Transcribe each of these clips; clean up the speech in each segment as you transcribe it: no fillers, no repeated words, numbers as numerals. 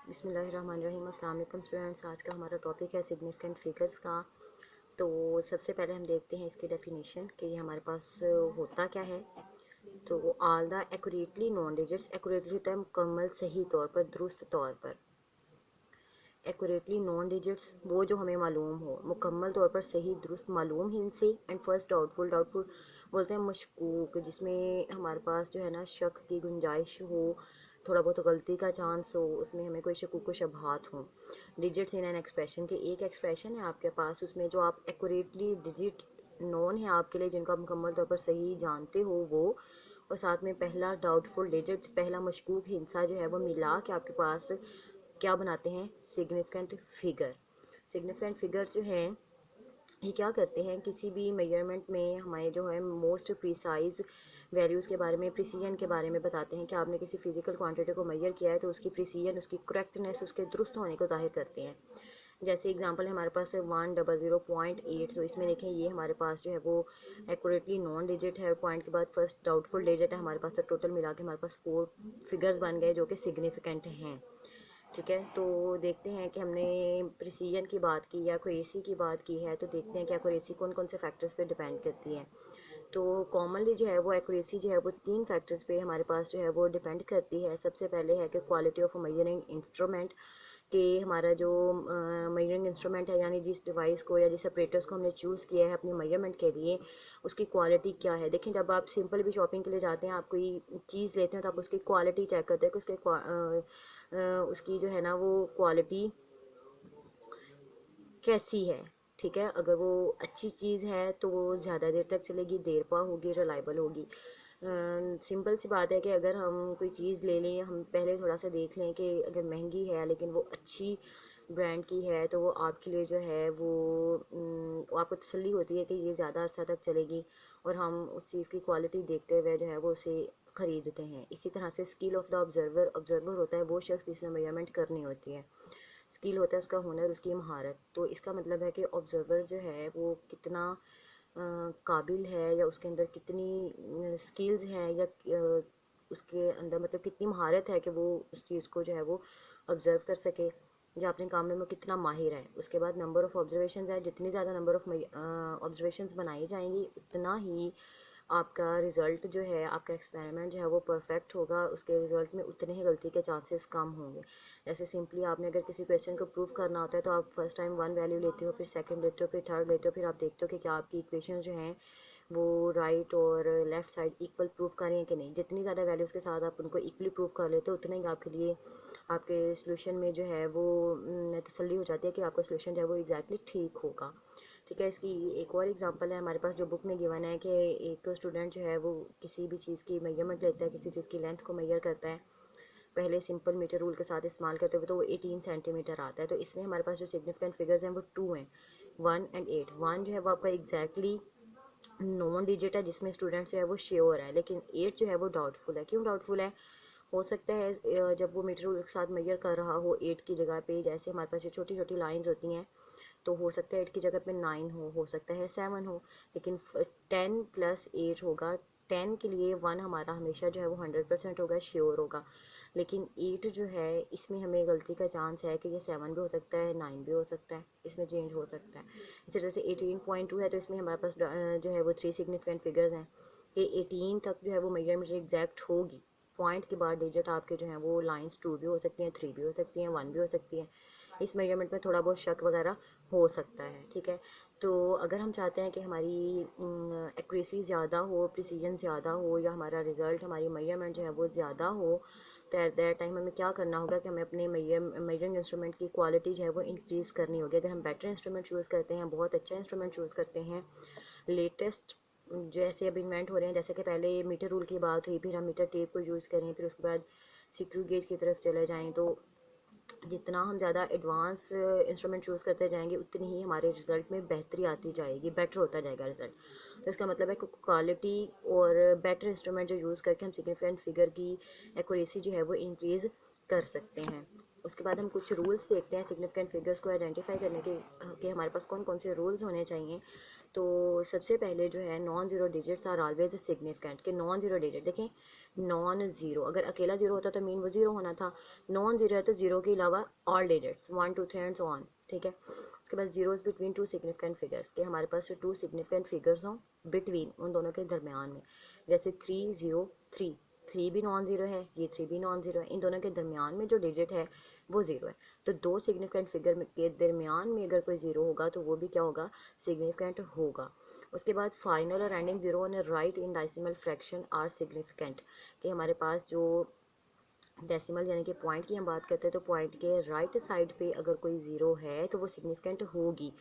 बिस्मिल्लाहिर्रहमानिर्रहीम। अस्सलाम वालेकुम स्टूडेंट्स। आज का हमारा टॉपिक है सिग्निफिकेंट फिगर्स का। तो सबसे पहले हम देखते हैं इसकी डेफिनेशन कि ये हमारे पास होता क्या है। तो all the accurately non digits, accurately होता है मुकम्मल सही तौर पर, दुरुस्त तौर पर। एक्यूरेटली नॉन डिजिट्स वो जो हमें मालूम हो, मुकम्मल तौर पर सही दुरुस्त मालूम ही इनसे। एंड फर्स्ट डाउटफुल, डाउटफुल बोलते हैं मशकूक, जिसमें हमारे पास जो है ना शक की गुंजाइश हो, थोड़ा बहुत गलती का चांस हो, उसमें हमें कोई शकूक शबहात हो। डिजिट्स इन एन एक्सप्रेशन के एक एक्सप्रेशन है आपके पास, उसमें जो आप एक्यूरेटली डिजिट नॉन है आपके लिए, जिनको आप मुकम्मल तौर पर सही जानते हो वो, और साथ में पहला डाउटफुल डिजिट, पहला मशकूक हिस्सा जो है वो मिला के आपके पास क्या बनाते हैं, सिग्निफिकेंट फिगर। सिग्निफिकेंट फिगर जो है ये क्या करते हैं, किसी भी मेजरमेंट में हमारे जो है मोस्ट प्रिसाइज वैल्यूज़ के बारे में, प्रिसीजन के बारे में बताते हैं कि आपने किसी फिजिकल क्वांटिटी को मेजर किया है तो उसकी प्रिसीजन, उसकी करेक्टनेस, उसके दुरुस्त होने को जाहिर करते हैं। जैसे एग्जांपल है हमारे पास 100.8, तो इसमें देखें ये हमारे पास जो है वो एक्यूरेटली नॉन डिजिट है, और पॉइंट के बाद फर्स्ट डाउटफुल डिजिट है हमारे पास। तो टोटल मिला के हमारे पास 4 फिगर्स बन गए जो कि सिग्निफिकेंट हैं। ठीक है, तो देखते हैं कि हमने प्रिसीजन की बात की या एक्यूरेसी की बात की है, तो देखते हैं कि एक्यूरेसी कौन कौन से फैक्टर्स पे डिपेंड करती है। तो कॉमनली जो है वो एक्यूरेसी जो है वो 3 फैक्टर्स पे हमारे पास जो है वो डिपेंड करती है। सबसे पहले है कि क्वालिटी ऑफ मेजरिंग इंस्ट्रूमेंट, कि हमारा जो मेजरिंग इंस्ट्रूमेंट है, यानी जिस डिवाइस को या जिस ऑपरेटर्स को हमने चूज़ किया है अपनी मेजरमेंट के लिए, उसकी क्वालिटी क्या है। देखें, जब आप सिंपल भी शॉपिंग के लिए जाते हैं, आप कोई चीज़ लेते हैं तो आप उसकी क्वालिटी चेक करते हैं कि उसकी जो है ना वो क्वालिटी कैसी है। ठीक है, अगर वो अच्छी चीज़ है तो वो ज़्यादा देर तक चलेगी, देर पा होगी, रिलायबल होगी। सिंपल सी बात है कि अगर हम कोई चीज़ ले लें, हम पहले थोड़ा सा देख लें कि अगर महंगी है लेकिन वो अच्छी ब्रांड की है तो वो आपके लिए जो है वो आपको तसल्ली होती है कि ये ज़्यादा अर्सा तक चलेगी, और हम उस चीज़ की क्वालिटी देखते हुए जो है वो उसे ख़रीदते हैं। इसी तरह से skill of the observer, observer होता है वो शख्स जिसने मेजरमेंट करनी होती है। स्किल होता है उसका हुनर, उसकी महारत। तो इसका मतलब है कि ऑब्जर्वर जो है वो कितना काबिल है, या उसके अंदर कितनी स्किल्स हैं, या उसके अंदर मतलब कितनी महारत है कि वो उस चीज़ को जो है वो ऑब्जर्व कर सके, या अपने काम में वो कितना माहिर है। उसके बाद नंबर ऑफ़ ऑब्जर्वेशन है, जितनी ज़्यादा नंबर ऑफ़ ऑब्जर्वेशन बनाई जाएंगी उतना ही आपका रिज़ल्ट जो है, आपका एक्सपेरिमेंट जो है वो परफेक्ट होगा, उसके रिज़ल्ट में उतने ही गलती के चांसेस कम होंगे। जैसे सिंपली आपने अगर किसी क्वेश्चन को प्रूव करना होता है तो आप फर्स्ट टाइम 1 वैल्यू लेते हो, फिर सेकंड लेते हो, फिर थर्ड लेते हो, फिर आप देखते हो कि क्या आपकी इक्वेशन जो हैं वो राइट और लेफ़्ट साइड इक्वल प्रूव कर रही हैं कि नहीं। जितनी ज़्यादा वैल्यूज़ के साथ आप उनको इक्वली प्रूव कर लेते हो, उतना ही आपके लिए आपके सोल्यूशन में जो है वो तसल्ली हो जाती है कि आपका सोल्यूशन जो है वो एग्जैक्टली ठीक होगा। ठीक है, इसकी एक और एग्जांपल है हमारे पास जो बुक में गिवन है कि एक स्टूडेंट जो है वो किसी भी चीज़ की मेजरमेंट लेता है, किसी चीज़ की लेंथ को मेजर करता है, पहले सिंपल मीटर रूल के साथ इस्तेमाल करते हुए, तो वो 18 सेंटीमीटर आता है। तो इसमें हमारे पास जो सिग्निफिकेंट फिगर्स हैं वो 2 हैं, 1 एंड 8। 1 जो है वो आपका एग्जैक्टली नॉन डिजिट है, जिसमें स्टूडेंट जो है वो श्योर है, लेकिन 8 जो है वो डाउटफुल है। क्यों डाउटफुल है? हो सकता है जब वो मीटर रूल के साथ मेजर कर रहा हो 8 की जगह पे, जैसे हमारे पास ये छोटी छोटी लाइंस होती हैं, तो हो सकता है 8 की जगह पे 9 हो सकता है 7 हो, लेकिन 10 प्लस 8 होगा। 10 के लिए 1 हमारा हमेशा जो है वो 100% होगा, श्योर होगा। लेकिन 8 जो है इसमें हमें गलती का चांस है कि ये 7 भी हो सकता है, 9 भी हो सकता है, इसमें चेंज हो सकता है। इसी तरह से 18.2 है, तो इसमें हमारे पास जो है वो 3 सिग्निफिकेंट फिगर्स हैं कि 18 तक जो है वो मेजरमेंट एग्जैक्ट होगी। पॉइंट के बाद डिजिट आपके जो हैं वो लाइंस 2 भी हो सकती हैं, 3 भी हो सकती हैं, 1 भी हो सकती है। इस मेजरमेंट में थोड़ा बहुत शक वगैरह हो सकता है। ठीक है, तो अगर हम चाहते हैं कि हमारी एक्यूरेसी ज़्यादा हो, प्रिसीजन ज़्यादा हो, या हमारा रिज़ल्ट, हमारी मेजरमेंट जो है वो ज़्यादा हो, तो एट दैट टाइम हमें क्या करना होगा कि हमें अपने मेजरिंग इंस्ट्रूमेंट की क्वालिटी जो है वो इंक्रीज़ करनी होगी। अगर हम बेटर इंस्ट्रूमेंट चूज़ करते हैं, बहुत अच्छा इंस्ट्रूमेंट चूज़ करते हैं, लेटेस्ट जैसे अब इन्वेंट हो रहे हैं, जैसे कि पहले मीटर रूल की बात हुई, फिर हम मीटर टेप को यूज़ करें, फिर उसके बाद स्क्रू गेज की तरफ चले जाएँ, तो जितना हम ज़्यादा एडवांस इंस्ट्रूमेंट चूज़ करते जाएंगे उतनी ही हमारे रिज़ल्ट में बेहतरी आती जाएगी, बेटर होता जाएगा रिज़ल्ट। तो इसका मतलब है कि क्वालिटी और बेटर इंस्ट्रूमेंट जो यूज़ करके हम सिग्निफिकेंट फिगर की एक्यूरेसी जो है वो इंक्रीज़ कर सकते हैं। उसके बाद हम कुछ रूल्स देखते हैं सिग्निफिकेंट फिगर्स को आइडेंटिफाई करने के कि हमारे पास कौन कौन से रूल्स होने चाहिए। तो सबसे पहले जो है non zero digits are always significant, कि नॉन ज़ीरो डिजिट देखें, नॉन ज़ीरो, अगर अकेला ज़ीरो होता तो मीन वो ज़ीरो होना था, नॉन ज़ीरो है तो ज़ीरो के अलावा all digits 1 2 3 and so on, ठीक है। उसके बाद zeros between two significant figures, के हमारे पास टू सिग्निफिकेंट फिगर्स हों बिटवीन, उन दोनों के दरमियान में, जैसे 3 0 3, 3 भी नॉन ज़ीरो है, ये 3 भी नॉन ज़ीरो है, इन दोनों के दरमियान में जो डिजिट है वो ज़ीरो है। तो दो सिग्निफिकेंट फिगर के दरमियान में अगर कोई ज़ीरो होगा तो वो भी क्या होगा, सिग्निफिकेंट होगा। उसके बाद फाइनल और एंडिंग ज़ीरो और right in decimal fraction are significant, कि हमारे पास जो डेसिमल यानी कि पॉइंट की हम बात करते हैं तो पॉइंट के राइट साइड पे अगर कोई ज़ीरो है तो वो सिग्निफिकेंट होगी।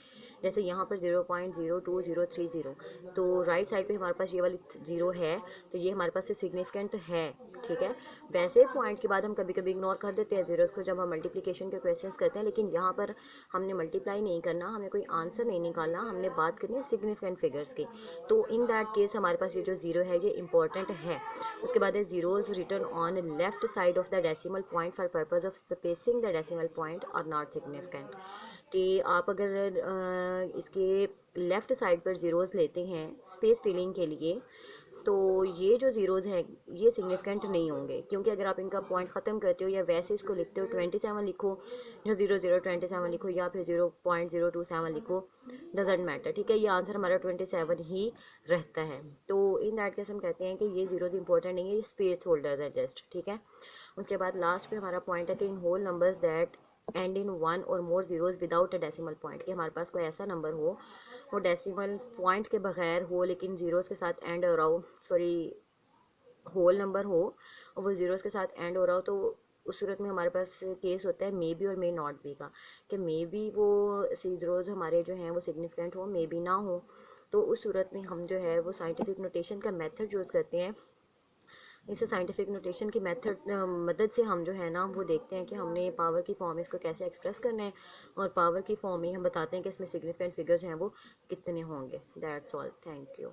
जैसे यहाँ पर 0.02030, तो राइट साइड पे हमारे पास ये वाली ज़ीरो है, तो ये हमारे पास से सिग्निफिकेंट है, ठीक है। वैसे पॉइंट के बाद हम कभी कभी इग्नोर कर देते हैं ज़ीरोज़ को जब हम मल्टीप्लिकेशन के क्वेश्चन करते हैं, लेकिन यहाँ पर हमने मल्टीप्लाई नहीं करना, हमें कोई आंसर नहीं निकालना, हमने बात करनी है सिग्निफिकेंट फिगर्स की। तो इन दैट केस हमारे पास ये जो ज़ीरो है ये इंपॉर्टेंट है। उसके बाद है zeros return on left side of the decimal point for purpose of spacing the decimal point और नॉट सिग्निफिकेंट, कि आप अगर इसके लेफ्ट साइड पर ज़ीरोज़ लेते हैं स्पेस फिलिंग के लिए, तो ये जो ज़ीरोज़ हैं ये सिग्निफिकेंट नहीं होंगे, क्योंकि अगर आप इनका पॉइंट ख़त्म करते हो या वैसे इसको लिखते हो 27 लिखो या 0027 लिखो या फिर 0.027 लिखो, डजेंट मैटर, ठीक है, ये आंसर हमारा 27 ही रहता है। तो इन दैट केस हम कहते हैं कि ये ज़ीरोज़ इंपॉर्टेंट नहीं है, ये स्पेस होल्डर्स है जस्ट, ठीक है। उसके बाद लास्ट पे हमारा पॉइंट है कि in whole numbers that end in one or more zeros without a decimal point, कि हमारे पास कोई ऐसा नंबर हो वो डेसिमल पॉइंट के बगैर हो लेकिन ज़ीरोज़ के साथ एंड हो रहा हो, सॉरी होल नंबर हो और वो ज़ीरोज़ के साथ एंड हो रहा हो, तो उस सूरत में हमारे पास केस होता है मे बी और मे नॉट बी का, कि मे बी वो ज़ीरोज़ हमारे जो हैं वो सिग्निफिकेंट हो, मे बी ना हो। तो उस सूरत में हम जो है वो साइंटिफिक नोटेशन का मेथड यूज़ करते हैं। इस साइंटिफिक नोटेशन की मेथड मदद से हम जो है ना वो देखते हैं कि हमने पावर की फॉर्म इसको कैसे एक्सप्रेस करना है, और पावर की फॉर्म में हम बताते हैं कि इसमें सिग्निफिकेंट फिगर जो हैं वो कितने होंगे। That's all, thank you.